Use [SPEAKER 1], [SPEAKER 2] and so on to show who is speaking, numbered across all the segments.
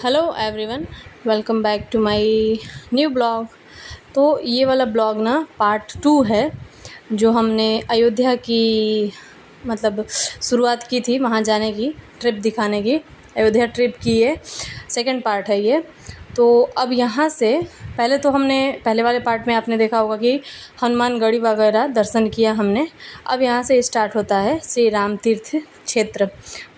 [SPEAKER 1] Hello everyone, welcome back to my new blog. तो ये वाला ब्लॉग ना पार्ट 2 है। जो हमने अयोध्या की मतलब शुरुआत की थी वहाँ जाने की, ट्रिप दिखाने की, अयोध्या ट्रिप की ये सेकंड पार्ट है ये। तो अब यहाँ से पहले वाले पार्ट में आपने देखा होगा कि हनुमानगढ़ी वगैरह दर्शन किया हमने। अब यहाँ से स्टार्ट होता है श्री राम तीर्थ क्षेत्र।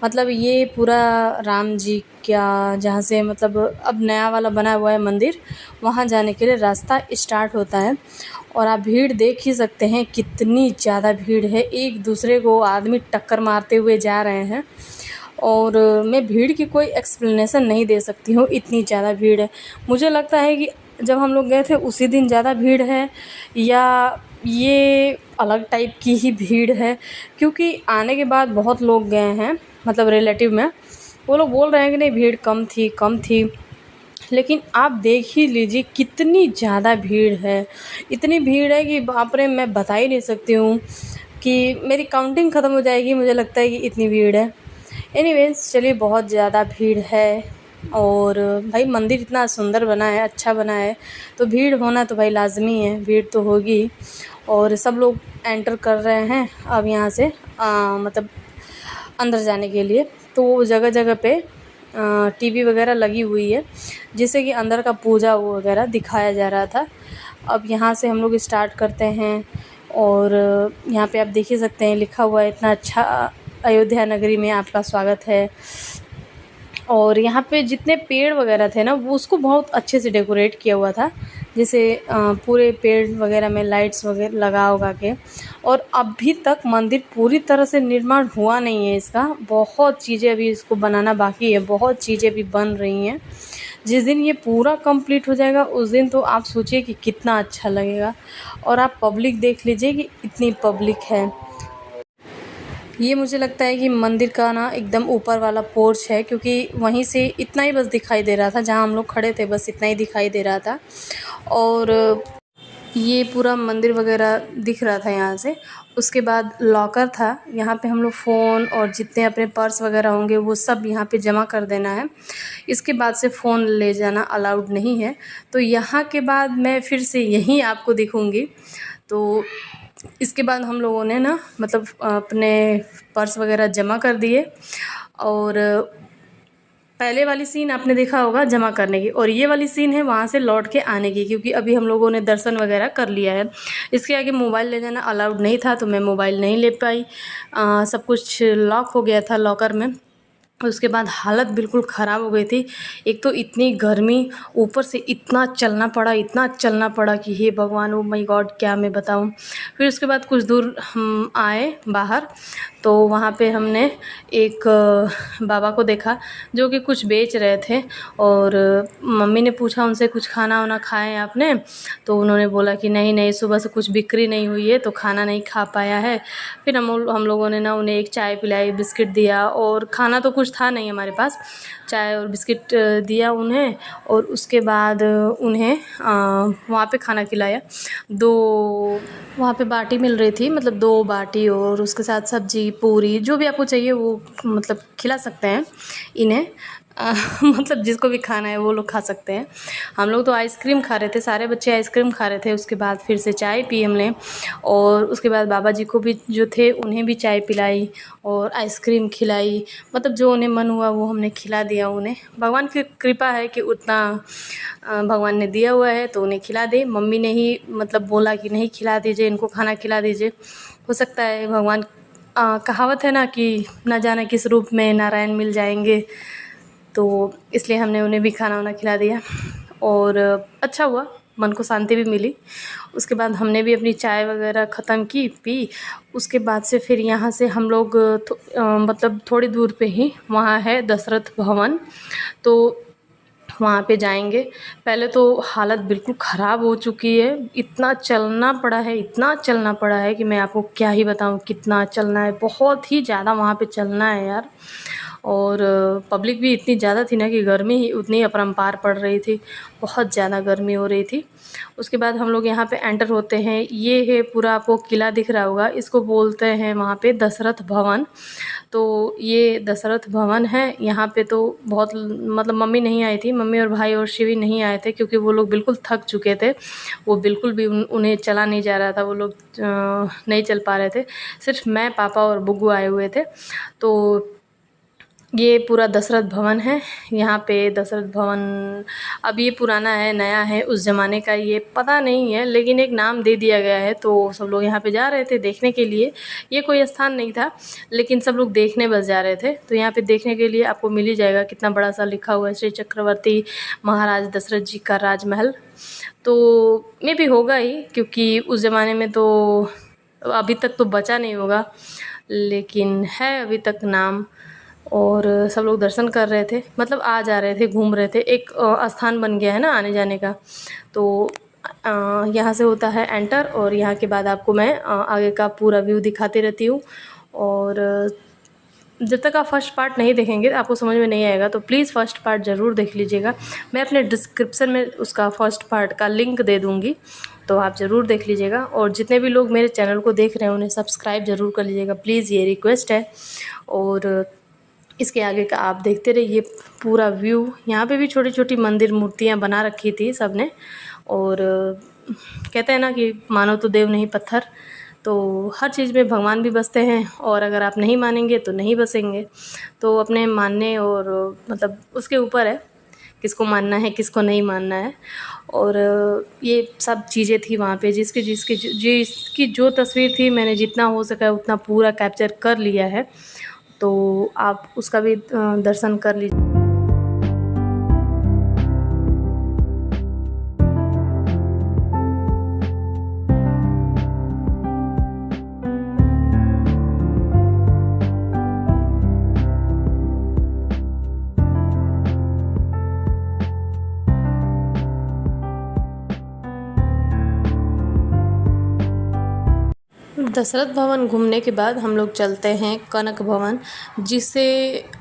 [SPEAKER 1] मतलब ये पूरा राम जी का जहाँ से मतलब अब नया वाला बना हुआ है मंदिर, वहाँ जाने के लिए रास्ता स्टार्ट होता है। और आप भीड़ देख ही सकते हैं, कितनी ज़्यादा भीड़ है, एक दूसरे को आदमी टक्कर मारते हुए जा रहे हैं। और मैं भीड़ की कोई एक्सप्लेनेशन नहीं दे सकती हूँ, इतनी ज़्यादा भीड़ है। मुझे लगता है कि जब हम लोग गए थे उसी दिन ज़्यादा भीड़ है, या ये अलग टाइप की ही भीड़ है, क्योंकि आने के बाद बहुत लोग गए हैं मतलब रिलेटिव में, वो लोग बोल रहे हैं कि नहीं भीड़ कम थी। लेकिन आप देख ही लीजिए कितनी ज़्यादा भीड़ है। इतनी भीड़ है कि बाप रे, मैं बता ही नहीं सकती हूँ कि मेरी काउंटिंग ख़त्म हो जाएगी, मुझे लगता है कि इतनी भीड़ है। एनीवेज चलिए, बहुत ज़्यादा भीड़ है। और भाई मंदिर इतना सुंदर बना है, अच्छा बना है, तो भीड़ होना तो भाई लाजमी है, भीड़ तो होगी। और सब लोग एंटर कर रहे हैं अब यहाँ से मतलब अंदर जाने के लिए। तो जगह जगह पे टीवी वगैरह लगी हुई है, जिससे कि अंदर का पूजा वो वगैरह दिखाया जा रहा था। अब यहाँ से हम लोग स्टार्ट करते हैं। और यहाँ पे आप देख ही सकते हैं, लिखा हुआ है इतना अच्छा, अयोध्या नगरी में आपका स्वागत है। और यहाँ पे जितने पेड़ वगैरह थे ना, वो उसको बहुत अच्छे से डेकोरेट किया हुआ था, जैसे पूरे पेड़ वगैरह में लाइट्स वगैरह लगा उगा के। और अभी तक मंदिर पूरी तरह से निर्माण हुआ नहीं है इसका, बहुत चीज़ें अभी इसको बनाना बाकी है, बहुत चीज़ें अभी बन रही हैं। जिस दिन ये पूरा कंप्लीट हो जाएगा उस दिन तो आप सोचिए कि कितना अच्छा लगेगा। और आप पब्लिक देख लीजिए कि इतनी पब्लिक है। ये मुझे लगता है कि मंदिर का ना एकदम ऊपर वाला पोर्च है, क्योंकि वहीं से इतना ही बस दिखाई दे रहा था, जहाँ हम लोग खड़े थे बस इतना ही दिखाई दे रहा था। और ये पूरा मंदिर वगैरह दिख रहा था यहाँ से। उसके बाद लॉकर था, यहाँ पे हम लोग फ़ोन और जितने अपने पर्स वगैरह होंगे वो सब यहाँ पे जमा कर देना है। इसके बाद से फ़ोन ले जाना अलाउड नहीं है। तो यहाँ के बाद मैं फिर से यहीं आपको दिखूँगी। तो इसके बाद हम लोगों ने ना मतलब अपने पर्स वगैरह जमा कर दिए। और पहले वाली सीन आपने देखा होगा जमा करने की, और ये वाली सीन है वहाँ से लौट के आने की, क्योंकि अभी हम लोगों ने दर्शन वगैरह कर लिया है। इसके आगे मोबाइल ले जाना अलाउड नहीं था, तो मैं मोबाइल नहीं ले पाई। सब कुछ लॉक हो गया था लॉकर में। उसके बाद हालत बिल्कुल ख़राब हो गई थी। एक तो इतनी गर्मी, ऊपर से इतना चलना पड़ा कि हे भगवान, ओ माय गॉड, क्या मैं बताऊं। फिर उसके बाद कुछ दूर हम आए बाहर, तो वहाँ पे हमने एक बाबा को देखा जो कि कुछ बेच रहे थे। और मम्मी ने पूछा उनसे, कुछ खाना वाना खाएं आपने? तो उन्होंने बोला कि नहीं नहीं, सुबह से कुछ बिक्री नहीं हुई है तो खाना नहीं खा पाया है। फिर हम लोगों ने ना उन्हें एक चाय पिलाई, बिस्किट दिया, और खाना तो कुछ था नहीं हमारे पास, चाय और बिस्किट दिया उन्हें। और उसके बाद उन्हें वहाँ पे खाना खिलाया। दो वहाँ पे बाटी मिल रही थी, मतलब 2 बाटी, और उसके साथ सब्जी पूरी जो भी आपको चाहिए वो मतलब खिला सकते हैं इन्हें। मतलब जिसको भी खाना है वो लोग खा सकते हैं। हम लोग तो आइसक्रीम खा रहे थे, सारे बच्चे आइसक्रीम खा रहे थे। उसके बाद फिर से चाय पी हमने, और उसके बाद बाबा जी को भी जो थे उन्हें भी चाय पिलाई और आइसक्रीम खिलाई। मतलब जो उन्हें मन हुआ वो हमने खिला दिया उन्हें। भगवान की कृपा है कि उतना भगवान ने दिया हुआ है तो उन्हें खिला दे। मम्मी ने ही मतलब बोला कि नहीं खिला दीजिए इनको, खाना खिला दीजिए। हो सकता है भगवान, कहावत है ना कि ना जाने किस रूप में नारायण मिल जाएंगे, तो इसलिए हमने उन्हें भी खाना वाना खिला दिया। और अच्छा हुआ, मन को शांति भी मिली। उसके बाद हमने भी अपनी चाय वगैरह ख़त्म की, पी। उसके बाद से फिर यहाँ से हम लोग मतलब थोड़ी दूर पे ही वहाँ है दशरथ भवन, तो वहाँ पे जाएंगे। पहले तो हालत बिल्कुल ख़राब हो चुकी है, इतना चलना पड़ा है कि मैं आपको क्या ही बताऊँ, कितना चलना है, बहुत ही ज़्यादा वहाँ पे चलना है यार। और पब्लिक भी इतनी ज़्यादा थी ना कि गर्मी ही उतनी अपरंपार पड़ रही थी, बहुत ज़्यादा गर्मी हो रही थी। उसके बाद हम लोग यहाँ पे एंटर होते हैं। ये है पूरा, आपको किला दिख रहा होगा, इसको बोलते हैं वहाँ पे दशरथ भवन। तो ये दशरथ भवन है। यहाँ पे तो बहुत मतलब मम्मी नहीं आई थी, मम्मी और भाई और शिवी नहीं आए थे क्योंकि वो लोग बिल्कुल थक चुके थे। वो बिल्कुल भी उन्हें चला नहीं जा रहा था, वो लोग नहीं चल पा रहे थे। सिर्फ मैं, पापा और बुग्गू आए हुए थे। तो ये पूरा दशरथ भवन है। यहाँ पे दशरथ भवन अब ये पुराना है, नया है, उस ज़माने का ये पता नहीं है, लेकिन एक नाम दे दिया गया है। तो सब लोग यहाँ पे जा रहे थे देखने के लिए। ये कोई स्थान नहीं था, लेकिन सब लोग देखने बस जा रहे थे। तो यहाँ पे देखने के लिए आपको मिल ही जाएगा, कितना बड़ा सा लिखा हुआ है, श्री चक्रवर्ती महाराज दशरथ जी का राजमहल। तो मे भी होगा ही, क्योंकि उस ज़माने में तो अभी तक तो बचा नहीं होगा, लेकिन है अभी तक नाम। और सब लोग दर्शन कर रहे थे, मतलब आ जा रहे थे, घूम रहे थे। एक स्थान बन गया है ना आने जाने का। तो यहाँ से होता है एंटर, और यहाँ के बाद आपको मैं आगे का पूरा व्यू दिखाती रहती हूँ। और जब तक आप फर्स्ट पार्ट नहीं देखेंगे आपको समझ में नहीं आएगा, तो प्लीज़ फर्स्ट पार्ट ज़रूर देख लीजिएगा। मैं अपने डिस्क्रिप्शन में उसका फर्स्ट पार्ट का लिंक दे दूँगी, तो आप ज़रूर देख लीजिएगा। और जितने भी लोग मेरे चैनल को देख रहे हैं उन्हें सब्सक्राइब ज़रूर कर लीजिएगा, प्लीज़, ये रिक्वेस्ट है। और इसके आगे का आप देखते रहिए पूरा व्यू। यहाँ पे भी छोटी छोटी मंदिर मूर्तियाँ बना रखी थी सब ने। और कहते हैं ना कि मानो तो देव नहीं पत्थर, तो हर चीज़ में भगवान भी बसते हैं, और अगर आप नहीं मानेंगे तो नहीं बसेंगे। तो अपने मानने और मतलब उसके ऊपर है, किसको मानना है किसको नहीं मानना है। और ये सब चीज़ें थी वहाँ पे, जिसकी जो तस्वीर थी, मैंने जितना हो सका उतना पूरा कैप्चर कर लिया है। तो आप उसका भी दर्शन कर लीजिए। दशरथ भवन घूमने के बाद हम लोग चलते हैं कनक भवन, जिसे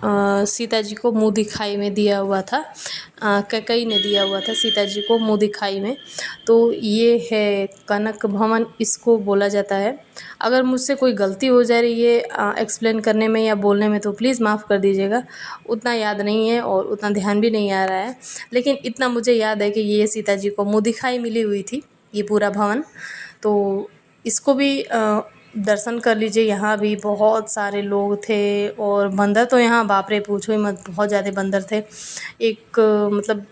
[SPEAKER 1] सीता जी को मुँह दिखाई में दिया हुआ था। कैकेयी ने दिया हुआ था सीता जी को मुँह दिखाई में। तो ये है कनक भवन, इसको बोला जाता है। अगर मुझसे कोई गलती हो जा रही है एक्सप्लेन करने में या बोलने में, तो प्लीज़ माफ़ कर दीजिएगा। उतना याद नहीं है और उतना ध्यान भी नहीं आ रहा है, लेकिन इतना मुझे याद है कि ये सीता जी को मुँह दिखाई मिली हुई थी, ये पूरा भवन। तो इसको भी दर्शन कर लीजिए। यहाँ भी बहुत सारे लोग थे, और बंदर तो यहाँ बाप रे पूछो ही मत, बहुत ज़्यादा बंदर थे। एक मतलब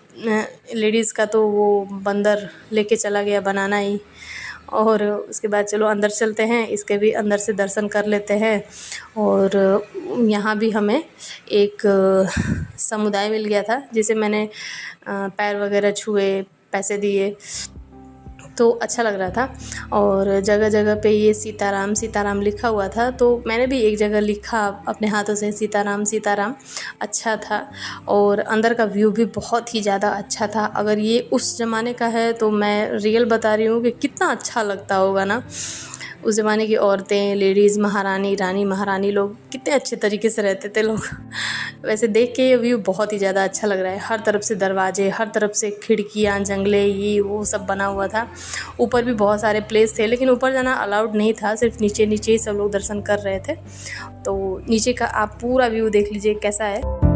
[SPEAKER 1] लेडीज़ का तो वो बंदर लेके चला गया बनाना ही। और उसके बाद चलो अंदर चलते हैं, इसके भी अंदर से दर्शन कर लेते हैं। और यहाँ भी हमें एक समुदाय मिल गया था, जिसे मैंने पैर वगैरह छुए, पैसे दिए, तो अच्छा लग रहा था। और जगह जगह पे ये सीताराम सीताराम लिखा हुआ था, तो मैंने भी एक जगह लिखा अपने हाथों से सीताराम सीताराम। अच्छा था, और अंदर का व्यू भी बहुत ही ज़्यादा अच्छा था। अगर ये उस ज़माने का है तो मैं रियल बता रही हूँ कि कितना अच्छा लगता होगा ना। उस ज़माने की औरतें, लेडीज़, महारानी, रानी महारानी लोग कितने अच्छे तरीके से रहते थे लोग। वैसे देख के ये व्यू बहुत ही ज़्यादा अच्छा लग रहा है। हर तरफ से दरवाजे, हर तरफ से खिड़कियाँ, जंगले, ये वो सब बना हुआ था। ऊपर भी बहुत सारे प्लेस थे, लेकिन ऊपर जाना अलाउड नहीं था, सिर्फ नीचे नीचे ही सब लोग दर्शन कर रहे थे। तो नीचे का आप पूरा व्यू देख लीजिए कैसा है।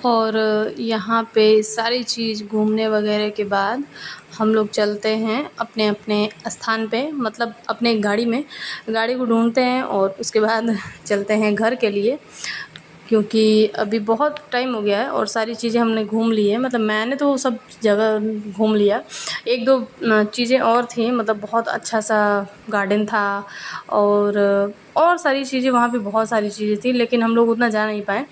[SPEAKER 1] और यहाँ पे सारी चीज़ घूमने वगैरह के बाद हम लोग चलते हैं अपने अपने स्थान पे, मतलब अपने गाड़ी में, गाड़ी को ढूंढते हैं और उसके बाद चलते हैं घर के लिए, क्योंकि अभी बहुत टाइम हो गया है और सारी चीज़ें हमने घूम ली है। मतलब मैंने तो सब जगह घूम लिया, एक दो चीज़ें और थी, मतलब बहुत अच्छा सा गार्डन था और सारी चीज़ें वहाँ पे, बहुत सारी चीज़ें थी, लेकिन हम लोग उतना जा नहीं पाए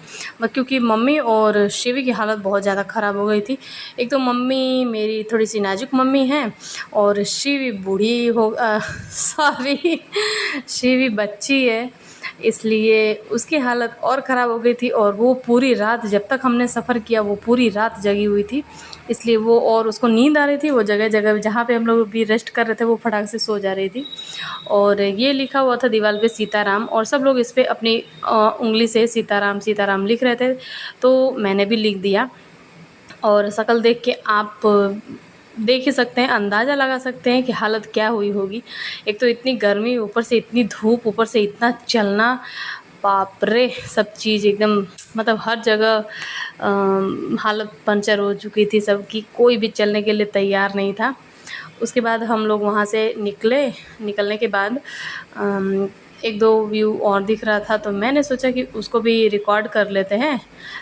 [SPEAKER 1] क्योंकि मम्मी और शिवी की हालत बहुत ज़्यादा ख़राब हो गई थी। एक तो मम्मी मेरी थोड़ी सी नाजुक मम्मी है और शिवी बूढ़ी हो सॉरी शिवी बच्ची है, इसलिए उसकी हालत और ख़राब हो गई थी। और वो पूरी रात, जब तक हमने सफ़र किया, वो पूरी रात जगी हुई थी, इसलिए वो, और उसको नींद आ रही थी, वो जगह जगह जहाँ पे हम लोग भी रेस्ट कर रहे थे वो फटाक से सो जा रही थी। और ये लिखा हुआ था दीवार पे सीताराम, और सब लोग इस पे अपनी उंगली से सीताराम सीताराम लिख रहे थे, तो मैंने भी लिख दिया। और शक्ल देख के आप देख ही सकते हैं, अंदाज़ा लगा सकते हैं कि हालत क्या हुई होगी। एक तो इतनी गर्मी, ऊपर से इतनी धूप, ऊपर से इतना चलना, बाप रे, सब चीज़ एकदम, मतलब हर जगह हालत पंचर हो चुकी थी सबकी, कोई भी चलने के लिए तैयार नहीं था। उसके बाद हम लोग वहाँ से निकलने के बाद एक दो व्यू और दिख रहा था, तो मैंने सोचा कि उसको भी रिकॉर्ड कर लेते हैं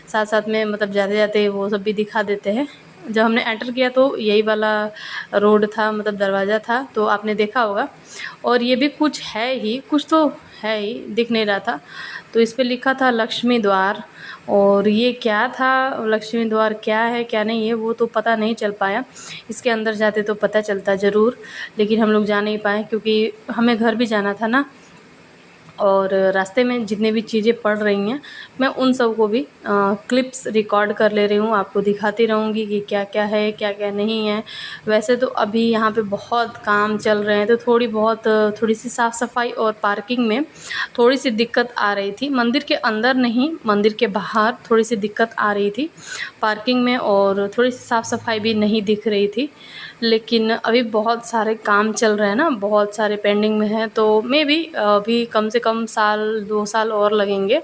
[SPEAKER 1] साथ साथ में, मतलब जाते जाते वो सब भी दिखा देते हैं। जब हमने एंटर किया तो यही वाला रोड था, मतलब दरवाज़ा था, तो आपने देखा होगा। और ये भी कुछ है ही, कुछ तो है ही, दिख नहीं रहा था, तो इस पे लिखा था लक्ष्मी द्वार। और ये क्या था, लक्ष्मी द्वार क्या है क्या नहीं है वो तो पता नहीं चल पाया, इसके अंदर जाते तो पता चलता ज़रूर, लेकिन हम लोग जा नहीं पाए क्योंकि हमें घर भी जाना था ना। और रास्ते में जितनी भी चीज़ें पड़ रही हैं, मैं उन सब को भी क्लिप्स रिकॉर्ड कर ले रही हूँ, आपको दिखाती रहूँगी कि क्या क्या है क्या क्या नहीं है। वैसे तो अभी यहाँ पे बहुत काम चल रहे हैं, तो थोड़ी सी साफ़ सफाई और पार्किंग में थोड़ी सी दिक्कत आ रही थी। मंदिर के अंदर नहीं, मंदिर के बाहर थोड़ी सी दिक्कत आ रही थी पार्किंग में, और थोड़ी सी साफ़ सफाई भी नहीं दिख रही थी। लेकिन अभी बहुत सारे काम चल रहे हैं ना, बहुत सारे पेंडिंग में हैं, तो मे बी अभी कम से कम साल 2 साल और लगेंगे,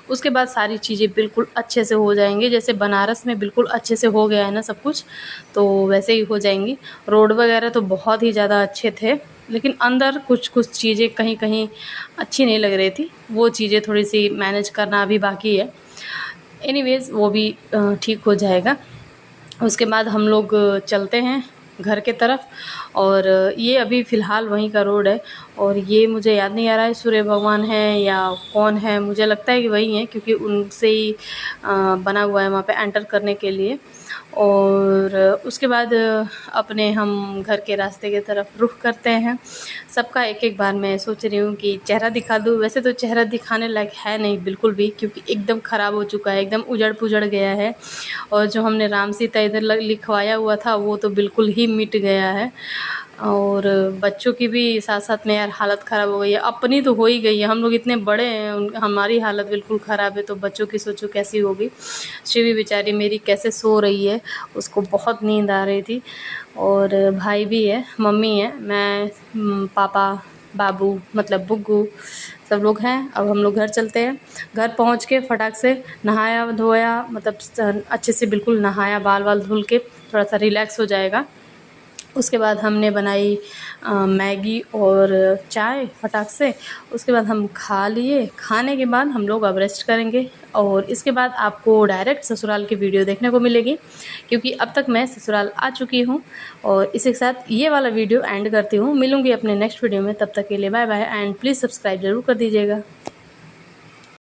[SPEAKER 1] उसके बाद सारी चीज़ें बिल्कुल अच्छे से हो जाएंगी। जैसे बनारस में बिल्कुल अच्छे से हो गया है ना सब कुछ, तो वैसे ही हो जाएंगी। रोड वगैरह तो बहुत ही ज़्यादा अच्छे थे, लेकिन अंदर कुछ कुछ चीज़ें कहीं कहीं अच्छी नहीं लग रही थी, वो चीज़ें थोड़ी सी मैनेज करना अभी बाकी है। एनीवेज़ वो भी ठीक हो जाएगा। उसके बाद हम लोग चलते हैं घर के तरफ। और ये अभी फ़िलहाल वहीं का रोड है, और ये मुझे याद नहीं आ रहा है सूर्य भगवान हैं या कौन है, मुझे लगता है कि वही हैं क्योंकि उनसे ही बना हुआ है वहाँ पे एंटर करने के लिए। और उसके बाद अपने हम घर के रास्ते की तरफ रुख करते हैं। सबका एक एक बार मैं सोच रही हूँ कि चेहरा दिखा दूँ, वैसे तो चेहरा दिखाने लायक है नहीं बिल्कुल भी, क्योंकि एकदम ख़राब हो चुका है, एकदम उजड़ पुजड़ गया है। और जो हमने राम सीता इधर लिखवाया हुआ था वो तो बिल्कुल ही मिट गया है। और बच्चों की भी साथ साथ में यार हालत ख़राब हो गई है, अपनी तो हो ही गई है, हम लोग इतने बड़े हैं, हमारी हालत बिल्कुल ख़राब है, तो बच्चों की सोचो कैसी होगी। शिवी बेचारी मेरी कैसे सो रही है, उसको बहुत नींद आ रही थी। और भाई भी है, मम्मी है, मैं, पापा, बाबू मतलब बुग्गू, सब लोग हैं। अब हम लोग घर चलते हैं। घर पहुंच के फटाक से नहाया धोया, मतलब अच्छे से बिल्कुल नहाया, बाल वाल धुल के थोड़ा सा रिलैक्स हो जाएगा। उसके बाद हमने बनाई मैगी और चाय फटाक से। उसके बाद हम खा लिए, खाने के बाद हम लोग अब रेस्ट करेंगे, और इसके बाद आपको डायरेक्ट ससुराल की वीडियो देखने को मिलेगी, क्योंकि अब तक मैं ससुराल आ चुकी हूँ। और इसी के साथ ये वाला वीडियो एंड करती हूँ, मिलूँगी अपने नेक्स्ट वीडियो में, तब तक के लिए bye bye, and please subscribe ज़रूर कर दीजिएगा।